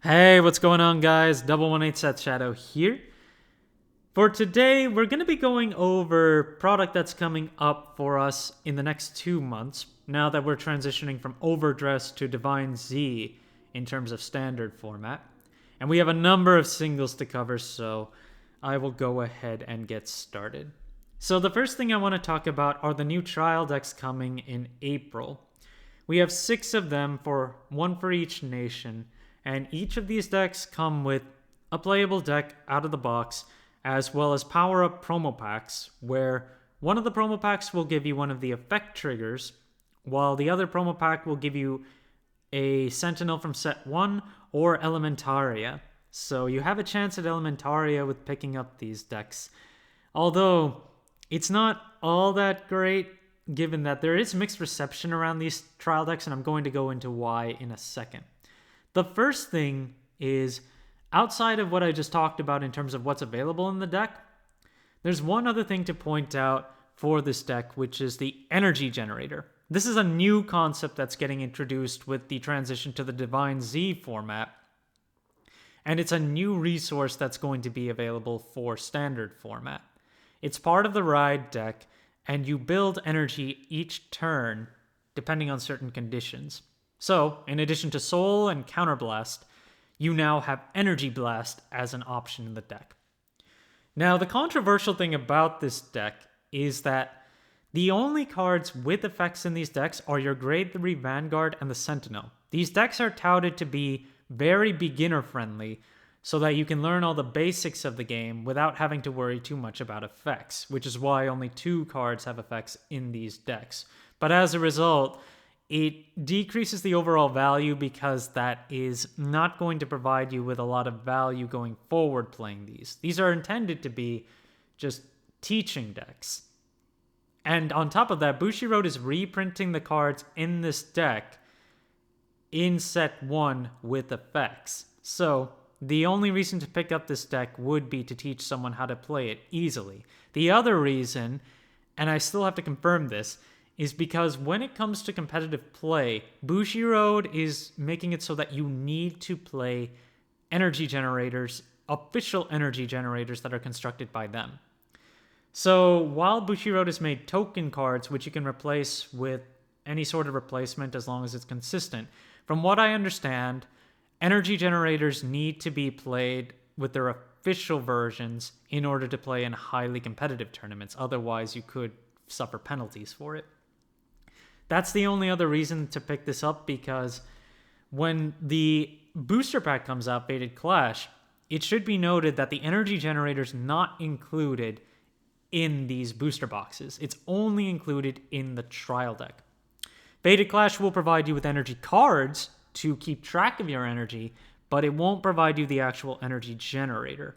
Hey, what's going on, guys? 118 Seth Shadow here. For today, we're going to be going over product that's coming up for us in the next 2 months, now that we're transitioning from Overdress to Divine Z in terms of standard format. And we have a number of singles to cover, so I will go ahead and get started. So the first thing I want to talk about are the new trial decks coming in April. We have 6 of them, one for each nation, and each of these decks come with a playable deck out of the box, as well as power-up promo packs, where one of the promo packs will give you one of the effect triggers, while the other promo pack will give you a Sentinel from set 1 or Elementaria. So you have a chance at Elementaria with picking up these decks. Although, it's not all that great, given that there is mixed reception around these trial decks, and I'm going to go into why in a second. The first thing is, outside of what I just talked about in terms of what's available in the deck, there's one other thing to point out for this deck, which is the energy generator. This is a new concept that's getting introduced with the transition to the Divine Z format, and it's a new resource that's going to be available for standard format. It's part of the Ride deck, and you build energy each turn depending on certain conditions. So, in addition to Soul and Counterblast, you now have Energy Blast as an option in the deck. Now, the controversial thing about this deck is that the only cards with effects in these decks are your Grade 3 Vanguard and the Sentinel. These decks are touted to be very beginner-friendly, so that you can learn all the basics of the game without having to worry too much about effects, which is why only 2 cards have effects in these decks. But as a result, it decreases the overall value because that is not going to provide you with a lot of value going forward playing these. These are intended to be just teaching decks. And on top of that, Bushiroad is reprinting the cards in this deck in set 1 with effects. So the only reason to pick up this deck would be to teach someone how to play it easily. The other reason, and I still have to confirm this, is because when it comes to competitive play, Bushiroad is making it so that you need to play energy generators, official energy generators that are constructed by them. So while Bushiroad has made token cards, which you can replace with any sort of replacement as long as it's consistent, from what I understand, energy generators need to be played with their official versions in order to play in highly competitive tournaments. Otherwise, you could suffer penalties for it. That's the only other reason to pick this up, because when the booster pack comes out, Fated Clash, it should be noted that the energy generator is not included in these booster boxes. It's only included in the trial deck. Fated Clash will provide you with energy cards to keep track of your energy, but it won't provide you the actual energy generator.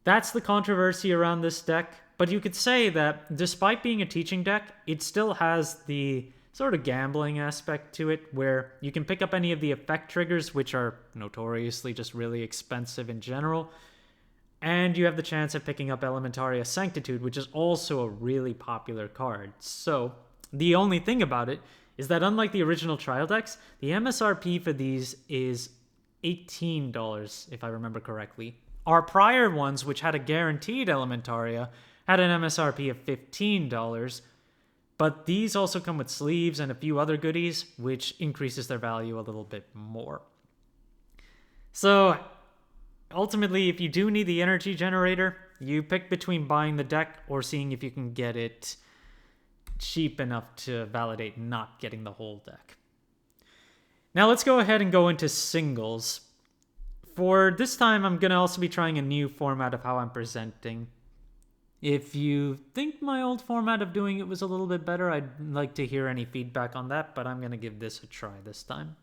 That's the controversy around this deck. But you could say that despite being a teaching deck, it still has the sort of gambling aspect to it, where you can pick up any of the effect triggers, which are notoriously just really expensive in general, and you have the chance of picking up Elementaria Sanctitude, which is also a really popular card. So the only thing about it is that unlike the original trial decks, the MSRP for these is $18, if I remember correctly. Our prior ones, which had a guaranteed Elementaria, had an MSRP of $15, but these also come with sleeves and a few other goodies, which increases their value a little bit more. So, ultimately, if you do need the energy generator, you pick between buying the deck or seeing if you can get it cheap enough to validate not getting the whole deck. Now let's go ahead and go into singles. For this time, I'm going to also be trying a new format of how I'm presenting. If you think my old format of doing it was a little bit better, I'd like to hear any feedback on that, but I'm going to give this a try this time.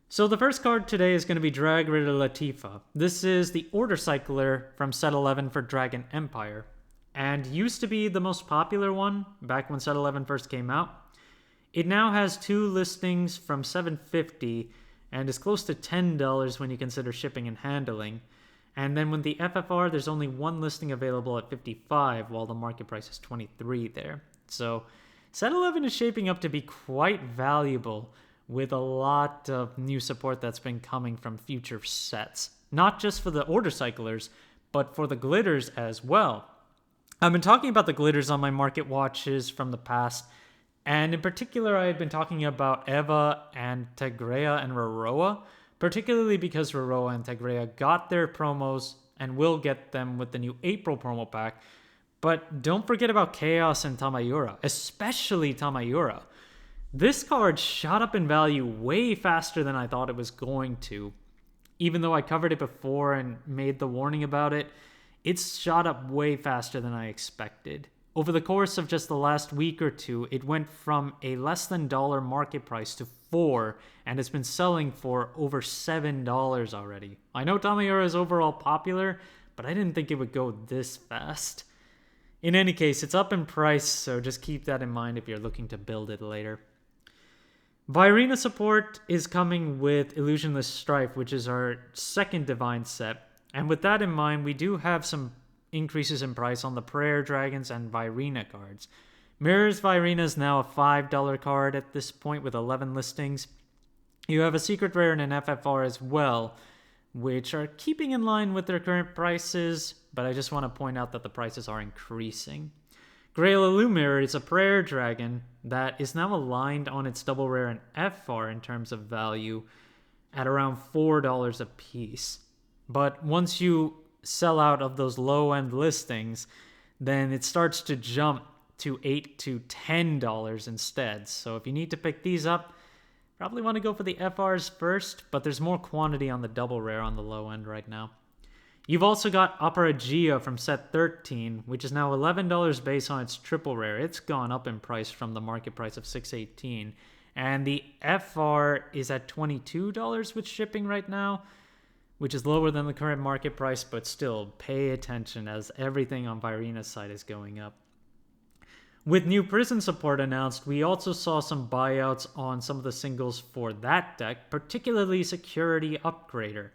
So the first card today is going to be Drag Ritter Latifa. This is the Order Cycler from set 11 for Dragon Empire, and used to be the most popular one back when set 11 first came out. It now has 2 listings from $7.50 and is close to $10 when you consider shipping and handling. And then with the FFR, there's only 1 listing available at $55, while the market price is $23 there. So set 11 is shaping up to be quite valuable with a lot of new support that's been coming from future sets. Not just for the order cyclers, but for the glitters as well. I've been talking about the glitters on my market watches from the past, and in particular I had been talking about Eva and Tegrea and Roroa, particularly because Roroa and Tegrea got their promos and will get them with the new April promo pack. But don't forget about Chaos and Tamayura, especially Tamayura. This card shot up in value way faster than I thought it was going to. Even though I covered it before and made the warning about it, it's shot up way faster than I expected. Over the course of just the last week or two, it went from a less than $1 market price to $4, and it's been selling for over $7 already. I know Tamayura is overall popular, but I didn't think it would go this fast. In any case, it's up in price, so just keep that in mind if you're looking to build it later. Virina support is coming with Illusionless Strife, which is our second Divine set. And with that in mind, we do have some increases in price on the Prayer Dragons and Virina cards. Mirror's Virina is now a $5 card at this point with 11 listings. You have a Secret Rare and an FFR as well, which are keeping in line with their current prices, but I just want to point out that the prices are increasing. Grail Illumir is a Prayer Dragon that is now aligned on its double rare and FR in terms of value at around $4 a piece. But once you sell out of those low-end listings, then it starts to jump to $8 to $10 instead. So if you need to pick these up, probably want to go for the FRs first, but there's more quantity on the double rare on the low end right now. You've also got Opera Gia from set 13, which is now $11 based on its triple rare. It's gone up in price from the market price of $6.18. And the FR is at $22 with shipping right now, which is lower than the current market price, but still pay attention as everything on Virina's side is going up. With new Prism support announced, we also saw some buyouts on some of the singles for that deck, particularly Security Upgrader.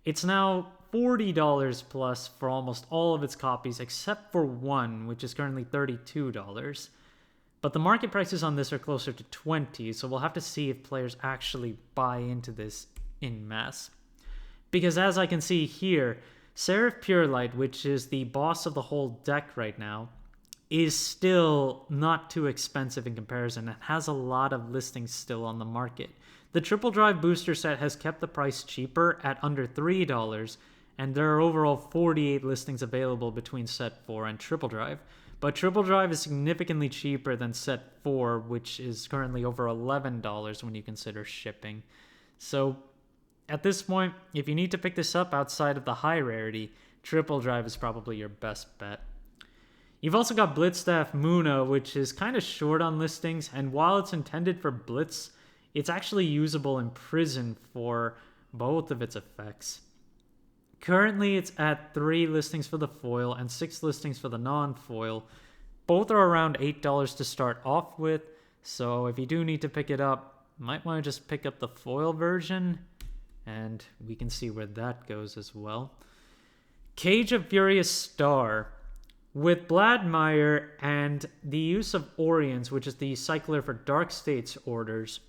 It's now $40 plus for almost all of its copies except for one, which is currently $32. But the market prices on this are closer to $20, so we'll have to see if players actually buy into this en masse. Because as I can see here, Seraph Purelight, which is the boss of the whole deck right now, is still not too expensive in comparison and has a lot of listings still on the market. The Triple Drive booster set has kept the price cheaper at under $3, and there are overall 48 listings available between set 4 and Triple Drive. But Triple Drive is significantly cheaper than set 4, which is currently over $11 when you consider shipping. So at this point, if you need to pick this up outside of the high rarity, Triple Drive is probably your best bet. You've also got Blitzstaff Muna, which is kind of short on listings, and while it's intended for Blitz, it's actually usable in Prison for both of its effects. Currently, it's at 3 listings for the foil and 6 listings for the non-foil. Both are around $8 to start off with, so if you do need to pick it up, you might want to just pick up the foil version, and we can see where that goes as well. Cage of Furious Star. With Bladmeyer and the use of Orions, which is the cycler for Dark States orders,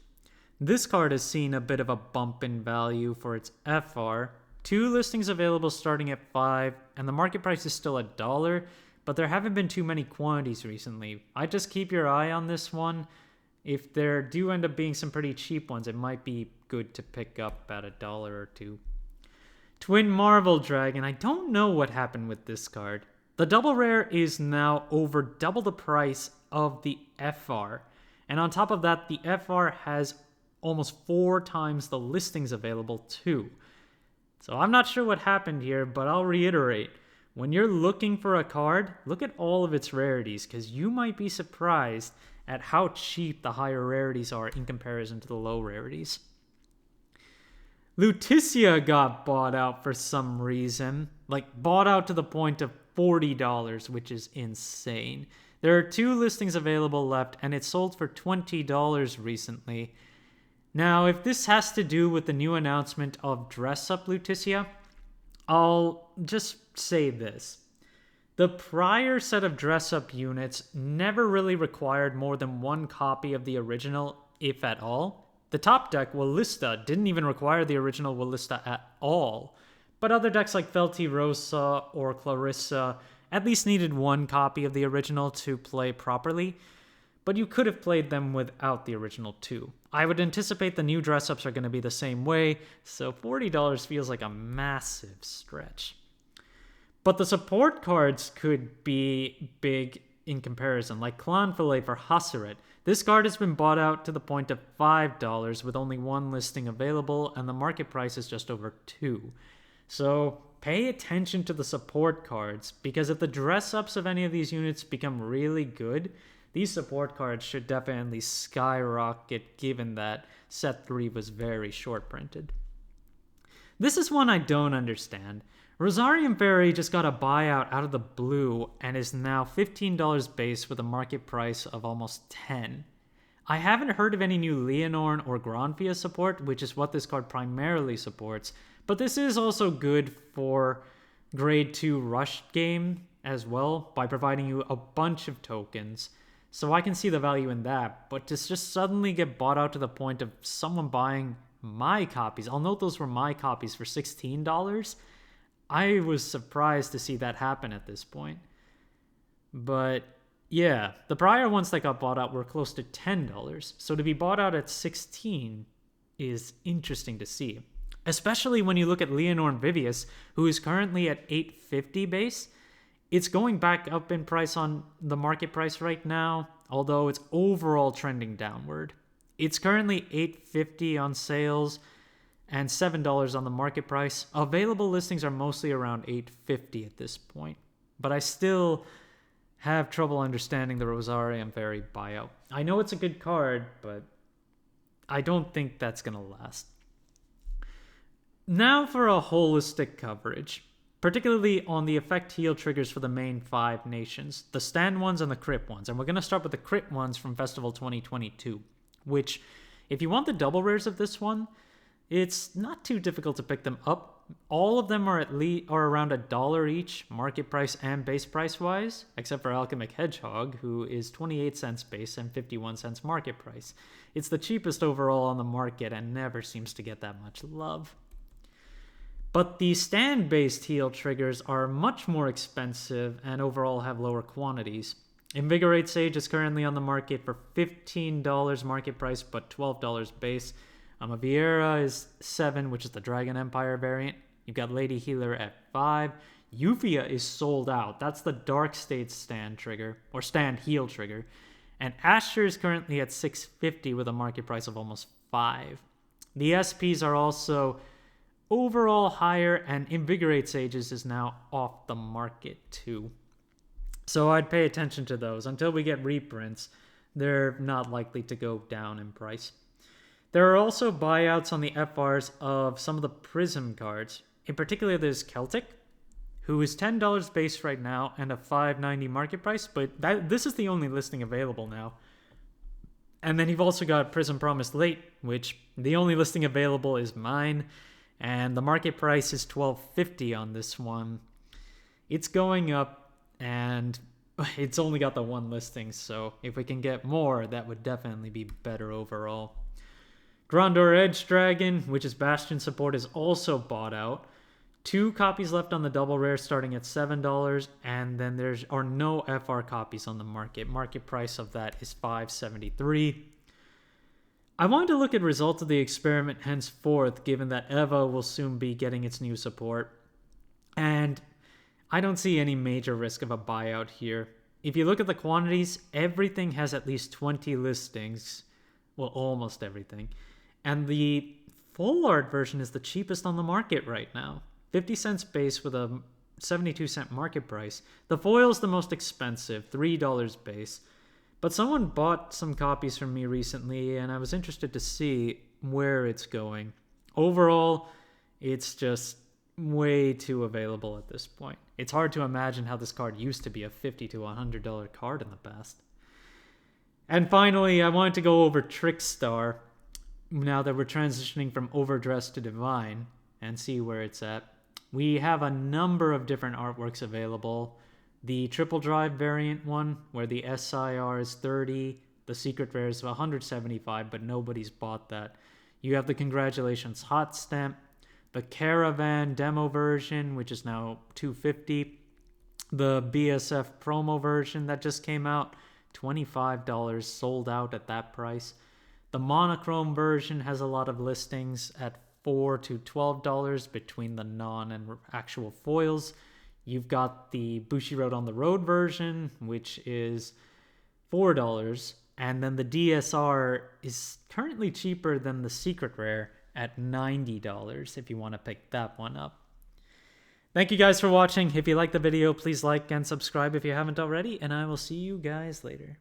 this card has seen a bit of a bump in value for its FR. 2 listings available starting at $5, and the market price is still $1, but there haven't been too many quantities recently. I just keep your eye on this one. If there do end up being some pretty cheap ones, it might be good to pick up at $1 or $2. Twin Marvel Dragon. I don't know what happened with this card. The double rare is now over double the price of the FR. And on top of that, the FR has almost 4 times the listings available too. So I'm not sure what happened here, but I'll reiterate. When you're looking for a card, look at all of its rarities, because you might be surprised at how cheap the higher rarities are in comparison to the low rarities. Lutetia got bought out for some reason. Like, bought out to the point of $40, which is insane. There are 2 listings available left, and it sold for $20 recently. Now, if this has to do with the new announcement of Dress Up Lutetia, I'll just say this. The prior set of Dress Up units never really required more than 1 copy of the original, if at all. The top deck, Wallista, didn't even require the original Wallista at all. But other decks like Felty Rosa or Clarissa at least needed one copy of the original to play properly, but you could have played them without the original too. I would anticipate the new dress-ups are going to be the same way, so $40 feels like a massive stretch. But the support cards could be big in comparison, like Clanfilet for Hasseret. This card has been bought out to the point of $5 with only one listing available, and the market price is just over $2. So pay attention to the support cards, because if the dress-ups of any of these units become really good, these support cards should definitely skyrocket given that set 3 was very short printed. This is one I don't understand. Rosarium Fairy just got a buyout out of the blue and is now $15 base with a market price of almost $10. I haven't heard of any new Leonorn or Granfia support, which is what this card primarily supports, but this is also good for grade 2 rush game as well by providing you a bunch of tokens. So I can see the value in that, but to just suddenly get bought out to the point of someone buying my copies, I'll note those were my copies for $16, I was surprised to see that happen at this point. But yeah, the prior ones that got bought out were close to $10, so to be bought out at $16 is interesting to see. Especially when you look at Leonorn Vivius, who is currently at $850 base. It's going back up in price on the market price right now, although it's overall trending downward. It's currently $850 on sales and $7 on the market price. Available listings are mostly around $850 at this point, but I still have trouble understanding the Rosarium Fairy buyout. I know it's a good card, but I don't think that's going to last. Now for a holistic coverage, particularly on the effect heal triggers for the main 5 nations, the stand ones and the crit ones. And we're going to start with the crit ones from Festival 2022, which, if you want the double rares of this one, it's not too difficult to pick them up. All of them are around $1 each, market price and base price wise, except for Alchemic Hedgehog, who is 28 cents base and 51 cents market price. It's the cheapest overall on the market and never seems to get that much love. But the stand-based heal triggers are much more expensive and overall have lower quantities. Invigorate Sage is currently on the market for $15 market price, but $12 base. Amaviera is $7, which is the Dragon Empire variant. You've got Lady Healer at $5. Eufia is sold out. That's the Dark State stand trigger, or stand heal trigger. And Asher is currently at $6.50 with a market price of almost $5. The SPs are also overall higher, and Invigorate Sages is now off the market too. So I'd pay attention to those. Until we get reprints, they're not likely to go down in price. There are also buyouts on the FRs of some of the Prism cards. In particular, there's Celtic, who is $10 base right now and a $5.90 market price, but this is the only listing available now. And then you've also got Prism Promised Late, which the only listing available is mine, and the market price is $12.50 on this one. It's going up, and it's only got the one listing, so if we can get more, that would definitely be better overall. Grandor Edge Dragon, which is Bastion support, is also bought out. 2 copies left on the double rare starting at $7, and then there are no FR copies on the market. Market price of that is $5.73. I wanted to look at results of the experiment henceforth, given that Eva will soon be getting its new support. And I don't see any major risk of a buyout here. If you look at the quantities, everything has at least 20 listings. Well, almost everything. And the full art version is the cheapest on the market right now. 50 cents base with a 72 cent market price. The foil is the most expensive, $3 base. But someone bought some copies from me recently, and I was interested to see where it's going. Overall, it's just way too available at this point. It's hard to imagine how this card used to be a $50 to $100 card in the past. And finally, I wanted to go over Trickstar, now that we're transitioning from Overdress to Divine, and see where it's at. We have a number of different artworks available. The Triple Drive variant one, where the SIR is 30, The secret rare is $175, but nobody's bought that. You have the Congratulations Hot Stamp, the Caravan demo version, which is now $250. The BSF promo version that just came out, $25, sold out at that price. The monochrome version has a lot of listings at $4 to $12 between the non and actual foils. You've got the Bushiroad on the Road version, which is $4. And then the DSR is currently cheaper than the secret rare at $90 if you want to pick that one up. Thank you guys for watching. If you liked the video, please like and subscribe if you haven't already, and I will see you guys later.